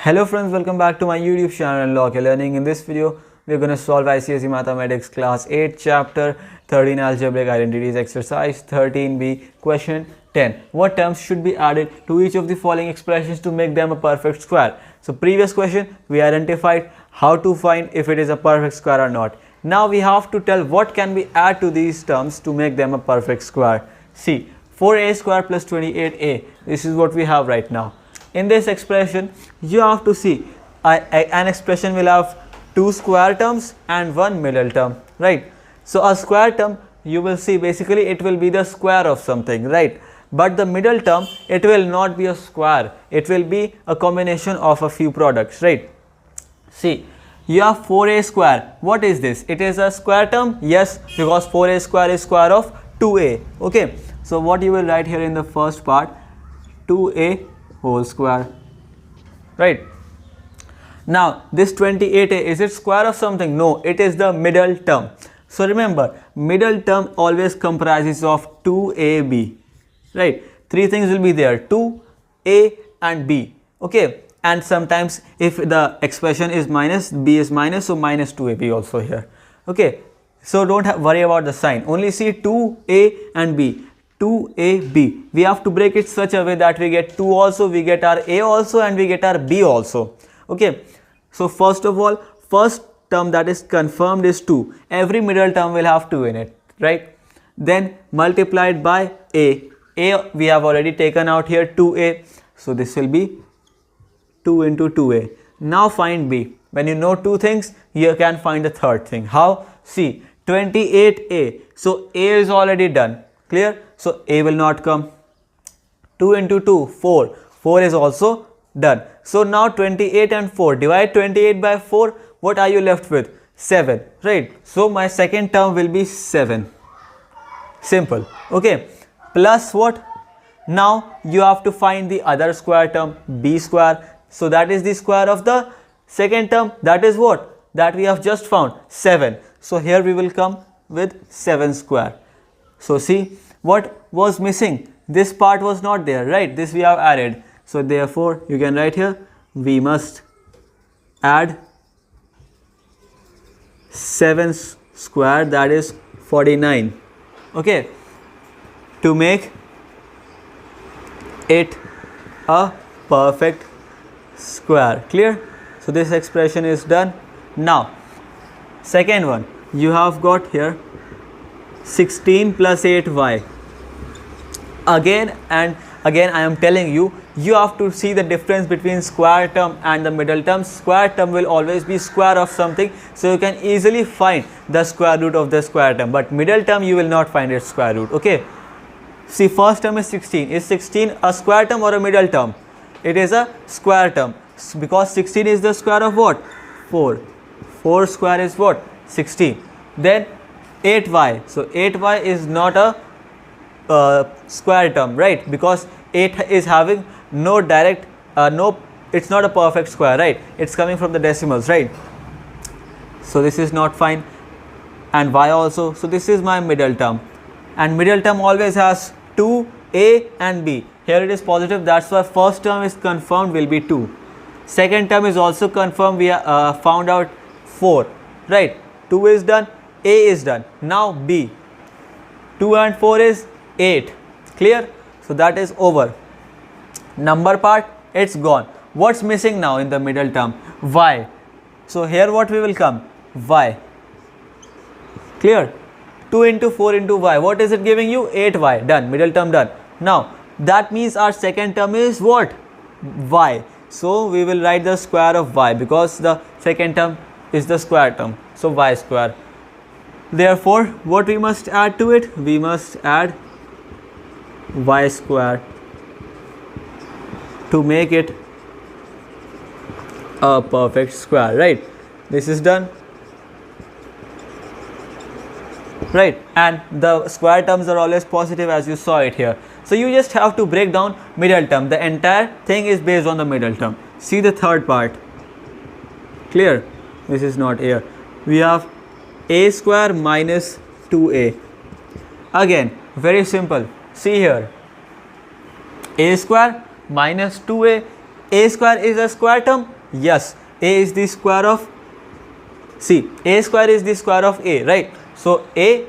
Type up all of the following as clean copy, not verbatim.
Hello friends, welcome back to my YouTube channel Unlock Your Learning. In this video, we are going to solve ICSE Mathematics Class 8 Chapter 13 Algebraic Identities Exercise 13b Question 10. What terms should be added to each of the following expressions to make them a perfect square? So previous question, we identified how to find if it is a perfect square or not. Now we have to tell what can we add to these terms to make them a perfect square. See, 4a square plus 28a, this is what we have right now. In this expression, you have to see an expression will have two square terms and one middle term, right? So a square term, you will see basically it will be the square of something, right? But the middle term, it will not be a square, it will be a combination of a few products, right? See, you have 4a square. What is this? It is a square term? Yes, because 4a square is square of 2a. Okay, so what you will write here in the first part, 2a whole square, right? Now this 28a, is it square of something? No, it is the middle term. So remember, middle term always comprises of 2ab, right? Three things will be there, 2a and b, okay? And sometimes if the expression is minus, b is minus, so minus 2ab also here, okay? So don't worry about the sign, only see 2a and b. 2ab, we have to break it such a way that we get 2 also, we get our a also, and we get our b also, okay? So first of all, first term that is confirmed is 2. Every middle term will have 2 in it, right? Then multiplied by a we have already taken out here, 2a, so this will be 2 into 2a. Now find b. When you know two things, you can find the third thing. How? See, 28a, so a is already done, clear? So a will not come. 2 into 2, 4. 4 is also done. So now 28 and 4. Divide 28 by 4. What are you left with? 7. Right. So my second term will be 7. Simple. Okay. Plus what? Now you have to find the other square term, b square. So that is the square of the second term. That is what? That we have just found. 7. So here we will come with 7 square. So see, what was missing? This part was not there, right? This we have added. So therefore, you can write here, we must add 7 square, that is 49, okay, to make it a perfect square. Clear? So this expression is done. Now, second one, you have got here 16 plus 8y. Again and again I am telling you, you have to see the difference between square term and the middle term. Square term will always be square of something, so you can easily find the square root of the square term, but middle term you will not find its square root, okay? See, first term is 16. Is 16 a square term or a middle term? It is a square term, because 16 is the square of what? 4. 4 square is what? 16. Then 8y. So 8y is not a square term, right? Because 8 is having no direct, it's not a perfect square, right? It's coming from the decimals, right? So this is not fine. And y also. So this is my middle term. And middle term always has 2a and b. Here it is positive, that's why first term is confirmed will be 2. Second term is also confirmed, we found out 4, right? 2 is done, a is done. Now b. 2 and 4 is 8. Clear? So that is over. Number part, it's gone. What's missing now in the middle term? Y. So here what we will come? Y. Clear? 2 into 4 into y. What is it giving you? 8y. Done. Middle term done. Now that means our second term is what? Y. So we will write the square of y, because the second term is the square term. So y square. Therefore, what we must add to it? We must add y square to make it a perfect square, right? This is done, right? And the square terms are always positive, as you saw it here. So you just have to break down middle term. The entire thing is based on the middle term. See the third part. Clear? This is not here. We have a square minus 2a. Again, very simple. See here, a square minus 2a a square is a square term? Yes, a is the square of, see, a square is the square of a, right? So a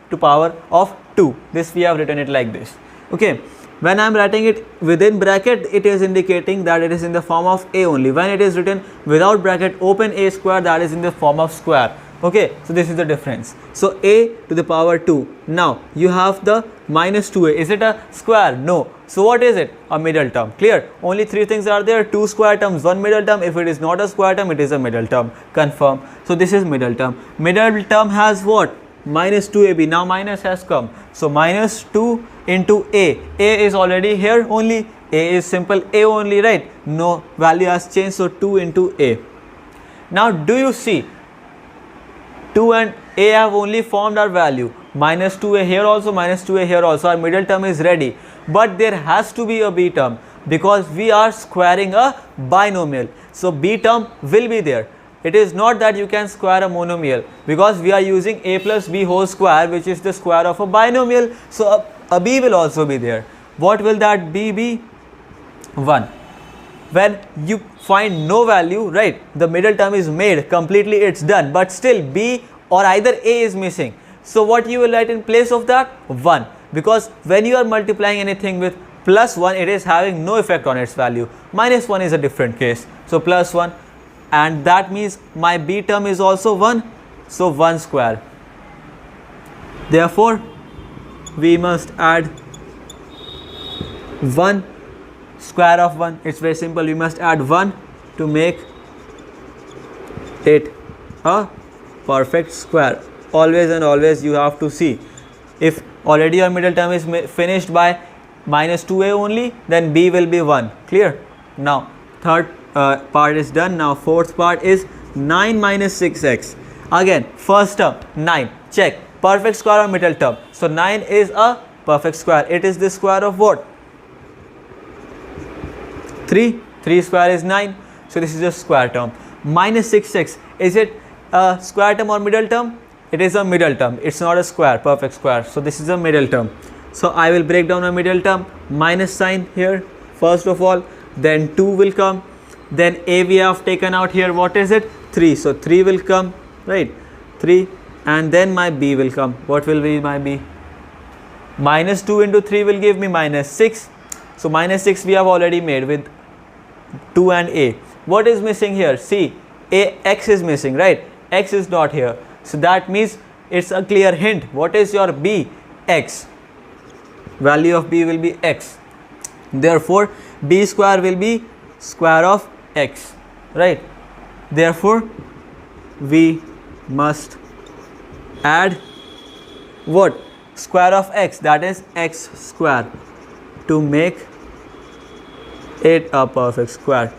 to power of 2, this we have written it like this. Okay, when I am writing it within bracket, it is indicating that it is in the form of a only. When it is written without bracket, open a square, that is in the form of square. Okay, so this is the difference. So a to the power 2. Now you have the minus 2a. Is it a square? No. So what is it? A middle term. Clear? Only three things are there: two square terms, one middle term. If it is not a square term, it is a middle term. Confirm. So this is middle term. Middle term has what? Minus 2ab. Now minus has come. So minus 2 into a. A is already here only. A is simple a only, right? No value has changed. So 2 into a. Now do you see? 2 and a have only formed our value. Minus 2a here also, minus 2a here also. Our middle term is ready. But there has to be a b term because we are squaring a binomial. So b term will be there. It is not that you can square a monomial because we are using a plus b whole square, which is the square of a binomial. So a b will also be there. What will that b be? 1. When you find no value, right, the middle term is made completely, it's done, but still b or either a is missing. So what you will write in place of that? 1, because when you are multiplying anything with plus 1, it is having no effect on its value. Minus 1 is a different case. So plus 1, and that means my b term is also 1. So 1 square. Therefore we must add 1 square of 1. It's very simple. We must add 1 to make it a perfect square. Always and always you have to see, if already your middle term is finished by minus 2a only, then b will be 1. Clear? Now third part is done. Now fourth part is 9 minus 6x. Again, first term 9. Check perfect square or middle term. So 9 is a perfect square. It is the square of what? 3. 3 square is 9. So this is a square term. Minus 6x. Is it a square term or middle term? It is a middle term. It's not a square, perfect square. So this is a middle term. So I will break down a middle term. Minus sign here first of all. Then 2 will come. Then a we have taken out here. What is it? 3. So 3 will come. Right. 3. And then my b will come. What will be my b? Minus 2 into 3 will give me minus 6. So minus 6 we have already made with 2 and a. What is missing here? See, x is missing, right? X is not here. So that means it's a clear hint. What is your b? X. Value of b will be x. Therefore b square will be square of x, right? Therefore we must add what? Square of x, that is x square, to make it a perfect square.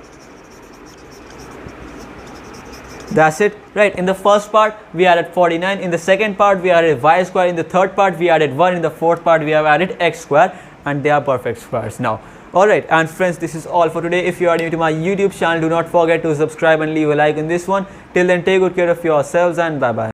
That's it, right? In the first part we added 49, in the second part we added y square, in the third part we added 1, in the fourth part we have added x square, and they are perfect squares now. Alright, and friends, this is all for today. If you are new to my YouTube channel, do not forget to subscribe and leave a like in this one. Till then, take good care of yourselves and bye bye.